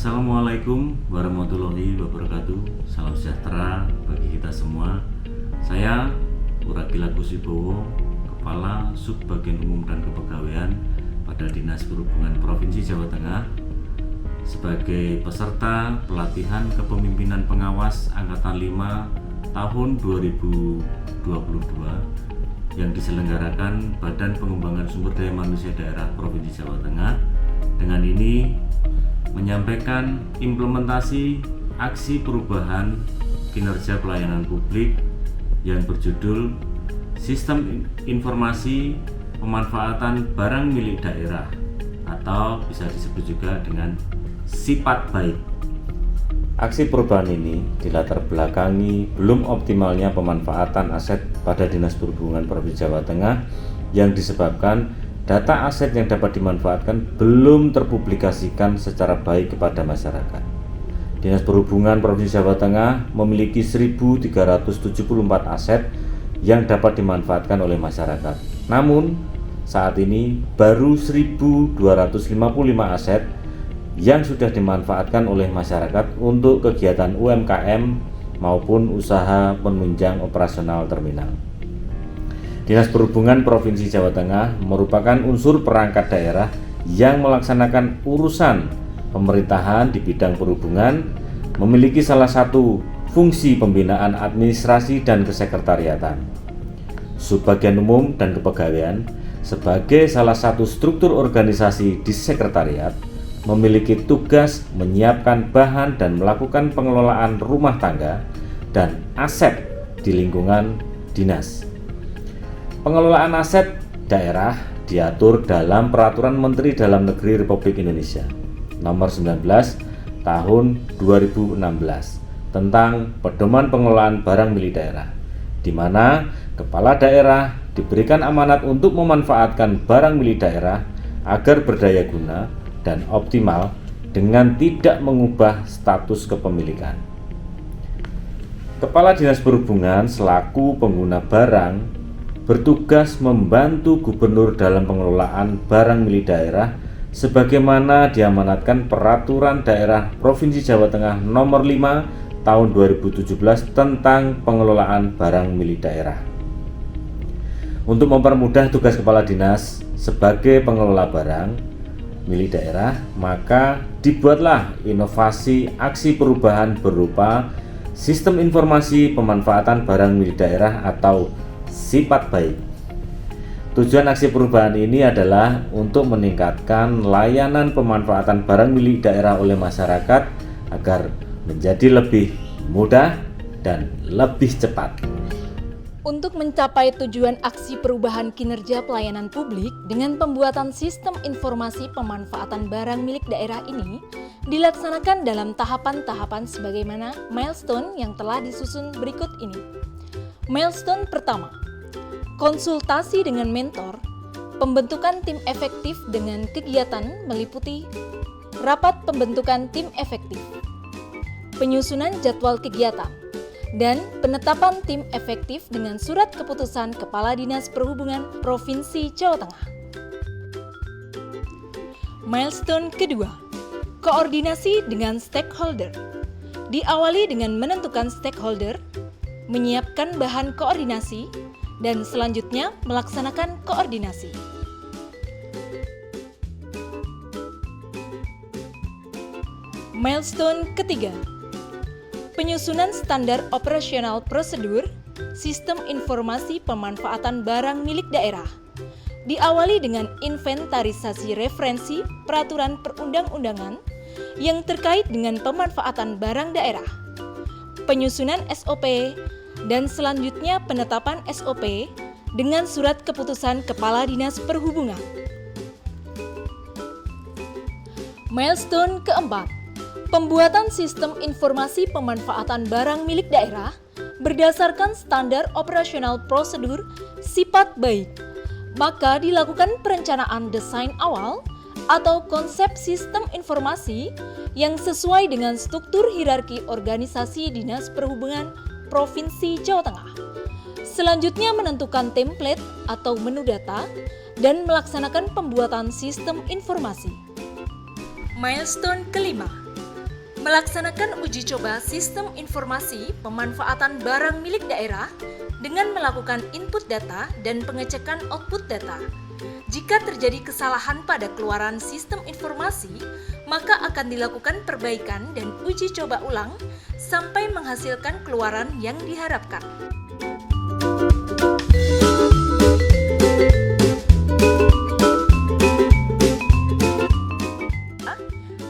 Assalamualaikum warahmatullahi wabarakatuh. Salam sejahtera bagi kita semua. Saya Urakila Kusibowo, Kepala Subbagian Umum dan Kepegawaian pada Dinas Perhubungan Provinsi Jawa Tengah, sebagai peserta pelatihan kepemimpinan pengawas Angkatan 5 tahun 2022 yang diselenggarakan Badan Pengembangan Sumber Daya Manusia Daerah Provinsi Jawa Tengah. Dengan ini menyampaikan implementasi aksi perubahan kinerja pelayanan publik yang berjudul Sistem Informasi Pemanfaatan Barang Milik Daerah, atau bisa disebut juga dengan Sifat Baik. Aksi perubahan ini dilatar belakangi belum optimalnya pemanfaatan aset pada Dinas Perhubungan Provinsi Jawa Tengah yang disebabkan data aset yang dapat dimanfaatkan belum terpublikasikan secara baik kepada masyarakat. Dinas Perhubungan Provinsi Jawa Tengah memiliki 1.374 aset yang dapat dimanfaatkan oleh masyarakat. Namun, saat ini baru 1.255 aset yang sudah dimanfaatkan oleh masyarakat untuk kegiatan UMKM maupun usaha penunjang operasional terminal. Dinas Perhubungan Provinsi Jawa Tengah merupakan unsur perangkat daerah yang melaksanakan urusan pemerintahan di bidang perhubungan, memiliki salah satu fungsi pembinaan administrasi dan kesekretariatan. Subbagian Umum dan Kepegawaian sebagai salah satu struktur organisasi di sekretariat memiliki tugas menyiapkan bahan dan melakukan pengelolaan rumah tangga dan aset di lingkungan dinas. Pengelolaan aset daerah diatur dalam Peraturan Menteri Dalam Negeri Republik Indonesia Nomor 19 Tahun 2016 tentang Pedoman Pengelolaan Barang Milik Daerah, di mana kepala daerah diberikan amanat untuk memanfaatkan barang milik daerah agar berdaya guna dan optimal dengan tidak mengubah status kepemilikan. Kepala Dinas Perhubungan selaku pengguna barang bertugas membantu gubernur dalam pengelolaan barang milik daerah sebagaimana diamanatkan Peraturan Daerah Provinsi Jawa Tengah Nomor 5 Tahun 2017 tentang pengelolaan barang milik daerah. Untuk mempermudah tugas kepala dinas sebagai pengelola barang milik daerah, maka dibuatlah inovasi aksi perubahan berupa Sistem Informasi Pemanfaatan Barang Milik Daerah atau Sifat Baik. Tujuan aksi perubahan ini adalah untuk meningkatkan layanan pemanfaatan barang milik daerah oleh masyarakat agar menjadi lebih mudah dan lebih cepat. Untuk mencapai tujuan aksi perubahan kinerja pelayanan publik dengan pembuatan sistem informasi pemanfaatan barang milik daerah ini dilaksanakan dalam tahapan-tahapan sebagaimana milestone yang telah disusun berikut ini. Milestone pertama, konsultasi dengan mentor, pembentukan tim efektif dengan kegiatan meliputi rapat pembentukan tim efektif, penyusunan jadwal kegiatan, dan penetapan tim efektif dengan surat keputusan Kepala Dinas Perhubungan Provinsi Jawa Tengah. Milestone kedua, koordinasi dengan stakeholder. Diawali dengan menentukan stakeholder, menyiapkan bahan koordinasi, dan selanjutnya melaksanakan koordinasi. Milestone ketiga, penyusunan standar operasional prosedur sistem informasi pemanfaatan barang milik daerah. Diawali dengan inventarisasi referensi peraturan perundang-undangan yang terkait dengan pemanfaatan barang daerah, penyusunan SOP, dan selanjutnya penetapan SOP dengan surat keputusan Kepala Dinas Perhubungan. Milestone keempat, pembuatan sistem informasi pemanfaatan barang milik daerah berdasarkan standar operasional prosedur Sifat Baik. Maka dilakukan perencanaan desain awal atau konsep sistem informasi yang sesuai dengan struktur hierarki organisasi Dinas Perhubungan Provinsi Jawa Tengah. Selanjutnya menentukan template atau menu data dan melaksanakan pembuatan sistem informasi. Milestone kelima, Melaksanakan uji coba sistem informasi pemanfaatan barang milik daerah dengan melakukan input data dan pengecekan output data. Jika terjadi kesalahan pada keluaran sistem informasi, maka akan dilakukan perbaikan dan uji coba ulang sampai menghasilkan keluaran yang diharapkan.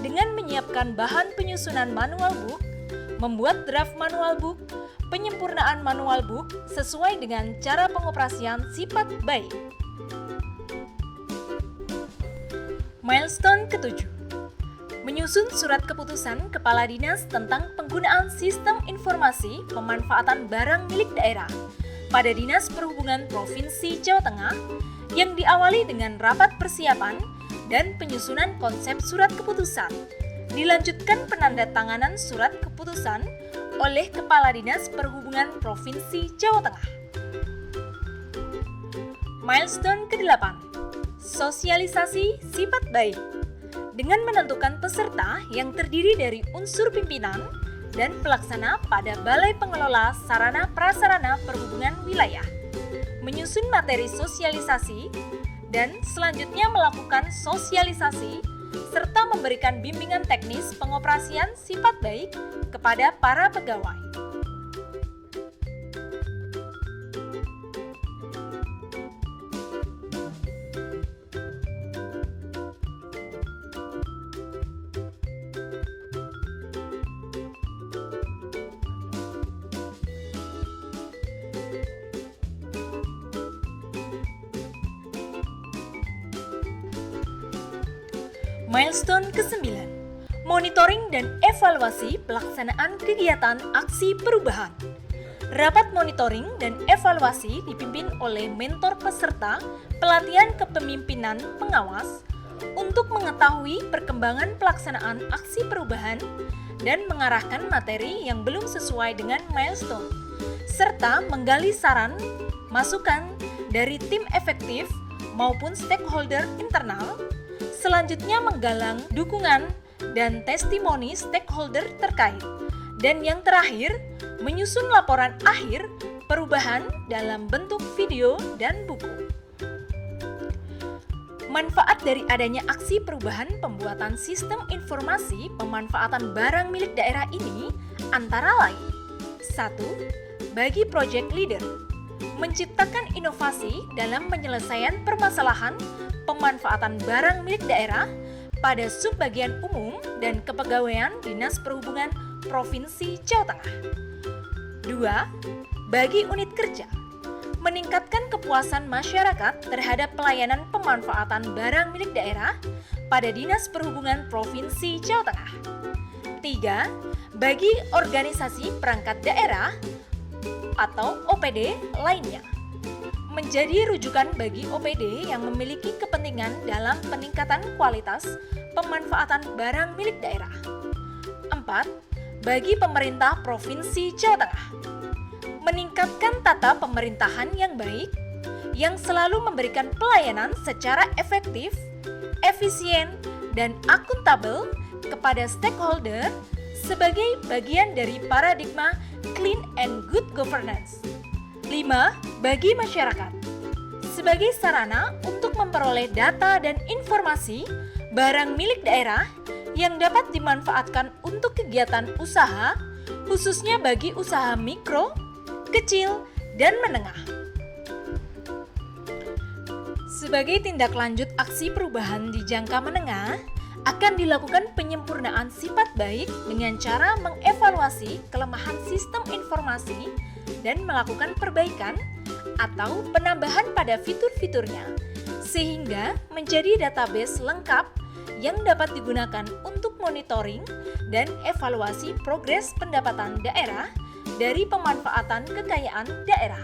Dengan menyiapkan bahan penyusunan manual book, membuat draft manual book, penyempurnaan manual book sesuai dengan cara pengoperasian sifat baik. Milestone ke-7. Menyusun surat keputusan Kepala Dinas tentang penggunaan sistem informasi pemanfaatan barang milik daerah pada Dinas Perhubungan Provinsi Jawa Tengah yang diawali dengan rapat persiapan dan penyusunan konsep surat keputusan. Dilanjutkan penandatanganan surat keputusan oleh Kepala Dinas Perhubungan Provinsi Jawa Tengah. Milestone ke-8. Sosialisasi sifat baik dengan menentukan peserta yang terdiri dari unsur pimpinan dan pelaksana pada Balai Pengelola Sarana Prasarana Perhubungan Wilayah, menyusun materi sosialisasi dan selanjutnya melakukan sosialisasi serta memberikan bimbingan teknis pengoperasian sifat baik kepada para pegawai. Milestone ke-9. Monitoring dan evaluasi pelaksanaan kegiatan aksi perubahan. Rapat monitoring dan evaluasi dipimpin oleh mentor peserta pelatihan kepemimpinan pengawas untuk mengetahui perkembangan pelaksanaan aksi perubahan dan mengarahkan materi yang belum sesuai dengan milestone, serta menggali saran, masukan dari tim efektif maupun stakeholder internal. Selanjutnya menggalang dukungan dan testimoni stakeholder terkait. Dan yang terakhir, menyusun laporan akhir perubahan dalam bentuk video dan buku. Manfaat dari adanya aksi perubahan pembuatan sistem informasi pemanfaatan barang milik daerah ini antara lain: 1. Bagi project leader, menciptakan inovasi dalam penyelesaian permasalahan pemanfaatan barang milik daerah pada subbagian umum dan kepegawaian Dinas Perhubungan Provinsi Jawa Tengah. 2. Bagi unit kerja, meningkatkan kepuasan masyarakat terhadap pelayanan pemanfaatan barang milik daerah pada Dinas Perhubungan Provinsi Jawa Tengah. 3. Bagi organisasi perangkat daerah atau OPD lainnya, menjadi rujukan bagi OPD yang memiliki kepentingan dalam peningkatan kualitas pemanfaatan barang milik daerah. 4. Bagi pemerintah Provinsi Jawa Tengah, meningkatkan tata pemerintahan yang baik, yang selalu memberikan pelayanan secara efektif, efisien, dan akuntabel kepada stakeholder sebagai bagian dari paradigma clean and good governance. 5. Bagi masyarakat, sebagai sarana untuk memperoleh data dan informasi barang milik daerah yang dapat dimanfaatkan untuk kegiatan usaha, khususnya bagi usaha mikro, kecil, dan menengah. Sebagai tindak lanjut aksi perubahan di jangka menengah, akan dilakukan penyempurnaan sifat baik dengan cara mengevaluasi kelemahan sistem informasi dan melakukan perbaikan atau penambahan pada fitur-fiturnya, sehingga menjadi database lengkap yang dapat digunakan untuk monitoring dan evaluasi progres pendapatan daerah dari pemanfaatan kekayaan daerah.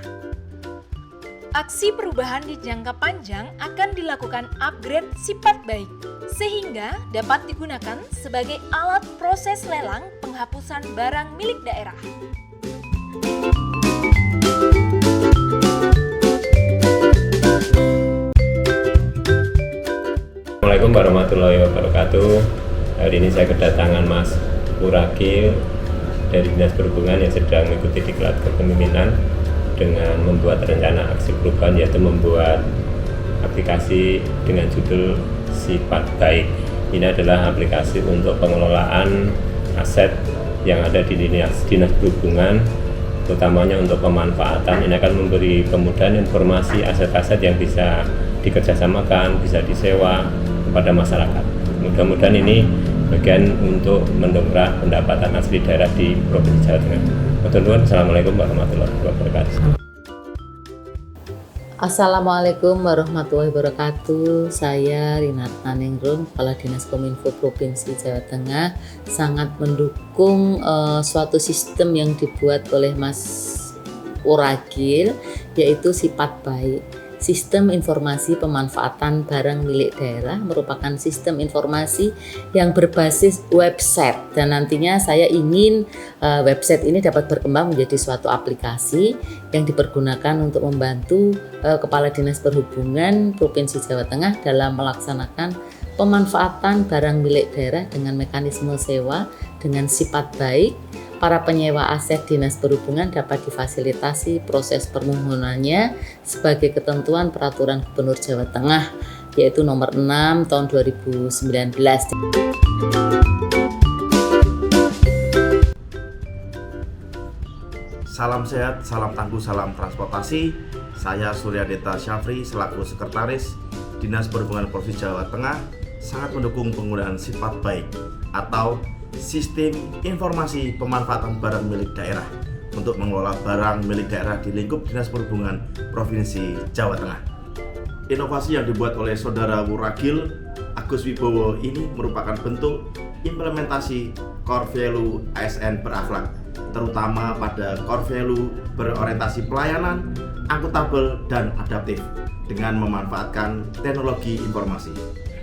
Aksi perubahan di jangka panjang akan dilakukan upgrade sifat baik, sehingga dapat digunakan sebagai alat proses lelang penghapusan barang milik daerah. Assalamualaikum warahmatullahi wabarakatuh. Hari ini saya kedatangan Mas Wurakil dari Dinas Perhubungan yang sedang mengikuti diklat kepemimpinan dengan membuat rencana aksi perubahan, yaitu membuat aplikasi dengan judul Sifat Baik. Ini adalah aplikasi untuk pengelolaan aset yang ada di Dinas Perhubungan, utamanya untuk pemanfaatan. Ini akan memberi kemudahan informasi aset-aset yang bisa dikerjasamakan, bisa disewa kepada masyarakat. Mudah-mudahan ini bagian untuk mendongkrak pendapatan asli daerah di Provinsi Jawa Tengah. Assalamualaikum warahmatullahi wabarakatuh. Assalamualaikum warahmatullahi wabarakatuh. Saya Rinat Naningrum, Kepala Dinas Kominfo Provinsi Jawa Tengah, sangat mendukung suatu sistem yang dibuat oleh Mas Wurakil, yaitu Sifat Baik. Sistem informasi pemanfaatan barang milik daerah merupakan sistem informasi yang berbasis website, dan nantinya saya ingin website ini dapat berkembang menjadi suatu aplikasi yang dipergunakan untuk membantu Kepala Dinas Perhubungan Provinsi Jawa Tengah dalam melaksanakan pemanfaatan barang milik daerah dengan mekanisme sewa dengan sifat baik. Para penyewa aset Dinas Perhubungan dapat difasilitasi proses permohonannya sebagai ketentuan Peraturan Gubernur Jawa Tengah, yaitu nomor 6 tahun 2019. Salam sehat, salam tangguh, salam transportasi. Saya Suryadeta Syafri selaku Sekretaris Dinas Perhubungan Provinsi Jawa Tengah sangat mendukung penggunaan sifat baik atau sistem informasi pemanfaatan barang milik daerah untuk mengelola barang milik daerah di lingkup Dinas Perhubungan Provinsi Jawa Tengah. Inovasi yang dibuat oleh Saudara Wurakil Agus Wibowo ini merupakan bentuk implementasi core value ASN berakhlak, terutama pada core value berorientasi pelayanan, akuntabel, dan adaptif dengan memanfaatkan teknologi informasi.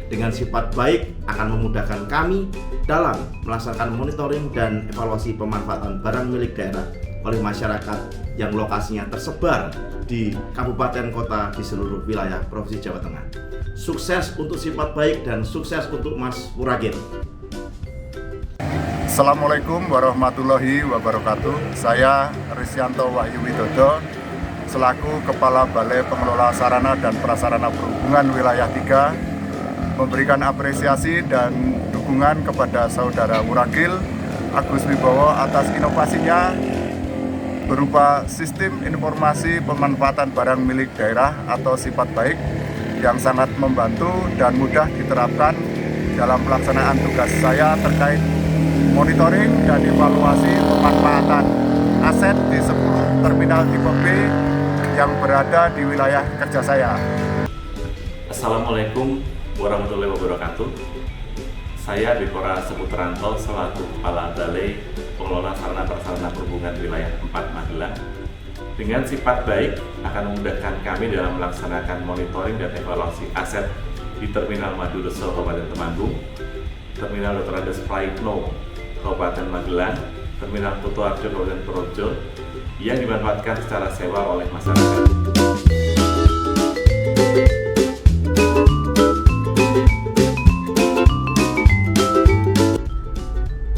Dengan sifat baik akan memudahkan kami dalam melaksanakan monitoring dan evaluasi pemanfaatan barang milik daerah oleh masyarakat yang lokasinya tersebar di kabupaten kota di seluruh wilayah Provinsi Jawa Tengah. Sukses untuk sifat baik dan sukses untuk Mas Wurakil. Assalamualaikum warahmatullahi wabarakatuh. Saya Risyanto Wahyu Widodo selaku Kepala Balai Pengelola Sarana dan Prasarana Perhubungan Wilayah 3 memberikan apresiasi dan dukungan kepada Saudara Wurakil Agus Wibowo atas inovasinya berupa sistem informasi pemanfaatan barang milik daerah atau sifat baik yang sangat membantu dan mudah diterapkan dalam pelaksanaan tugas saya terkait monitoring dan evaluasi pemanfaatan aset di 10 terminal tipe B yang berada di wilayah kerja saya. Assalamualaikum warahmatullahi wabarakatuh. Saya Dikora Seputranto selaku Kepala Balai Pengelola Sarana Prasarana Perhubungan Wilayah 4 Magelang. Dengan sifat baik akan memudahkan kami dalam melaksanakan monitoring dan evaluasi aset di Terminal Madureso Kabupaten Temanggung, Terminal Dr. Andes Praitno Kabupaten Magelang, Terminal Kutoarjo Kabupaten Projo yang dimanfaatkan secara sewa oleh masyarakat.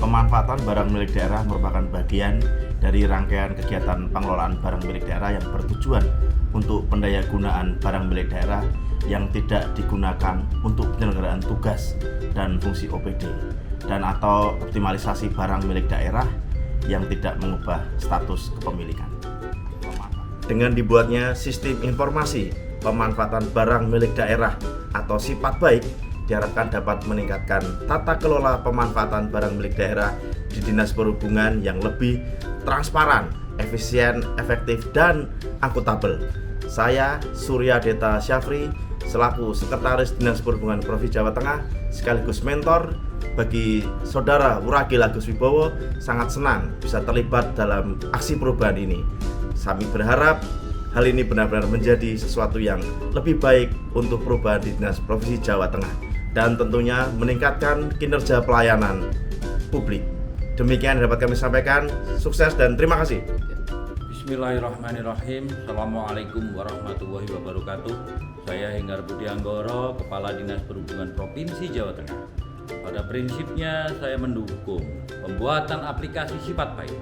Pemanfaatan barang milik daerah merupakan bagian dari rangkaian kegiatan pengelolaan barang milik daerah yang bertujuan untuk pendayagunaan barang milik daerah yang tidak digunakan untuk penyelenggaraan tugas dan fungsi OPD dan atau optimalisasi barang milik daerah yang tidak mengubah status kepemilikan. Dengan dibuatnya sistem informasi pemanfaatan barang milik daerah atau sifat baik diharapkan dapat meningkatkan tata kelola pemanfaatan barang milik daerah di Dinas Perhubungan yang lebih transparan, efisien, efektif, dan akuntabel. Saya Suryadeta Syafri selaku Sekretaris Dinas Perhubungan Provinsi Jawa Tengah sekaligus mentor bagi Saudara Wurakil Agus Wibowo, sangat senang bisa terlibat dalam aksi perubahan ini. Kami berharap hal ini benar-benar menjadi sesuatu yang lebih baik untuk perubahan di Dinas Provinsi Jawa Tengah dan tentunya meningkatkan kinerja pelayanan publik. Demikian yang dapat kami sampaikan. Sukses dan terima kasih. Bismillahirrahmanirrahim. Assalamualaikum warahmatullahi wabarakatuh. Saya Henggar Budi Anggoro, Kepala Dinas Perhubungan Provinsi Jawa Tengah. Pada prinsipnya saya mendukung pembuatan aplikasi sifat baik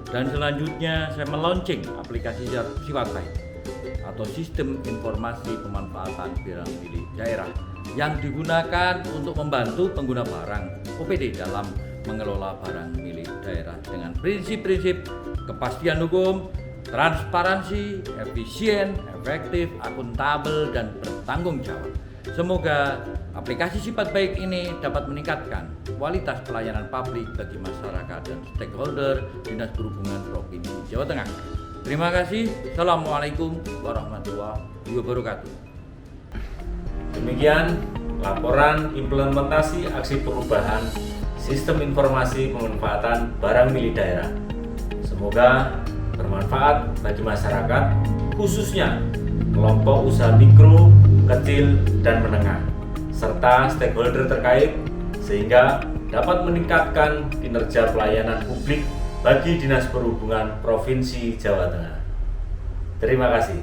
dan selanjutnya saya melaunching aplikasi sifat baik atau sistem informasi pemanfaatan barang milik daerah yang digunakan untuk membantu pengguna barang OPD dalam mengelola barang milik daerah dengan prinsip-prinsip kepastian hukum, transparansi, efisien, efektif, akuntabel, dan bertanggung jawab. Semoga aplikasi sifat baik ini dapat meningkatkan kualitas pelayanan publik bagi masyarakat dan stakeholder Dinas Perhubungan Provinsi Jawa Tengah. Terima kasih. Assalamualaikum warahmatullahi wabarakatuh. Demikian laporan implementasi aksi perubahan sistem informasi pemanfaatan barang milik daerah. Semoga bermanfaat bagi masyarakat, khususnya kelompok usaha mikro, kecil, dan menengah, serta stakeholder terkait, sehingga dapat meningkatkan kinerja pelayanan publik bagi Dinas Perhubungan Provinsi Jawa Tengah. Terima kasih.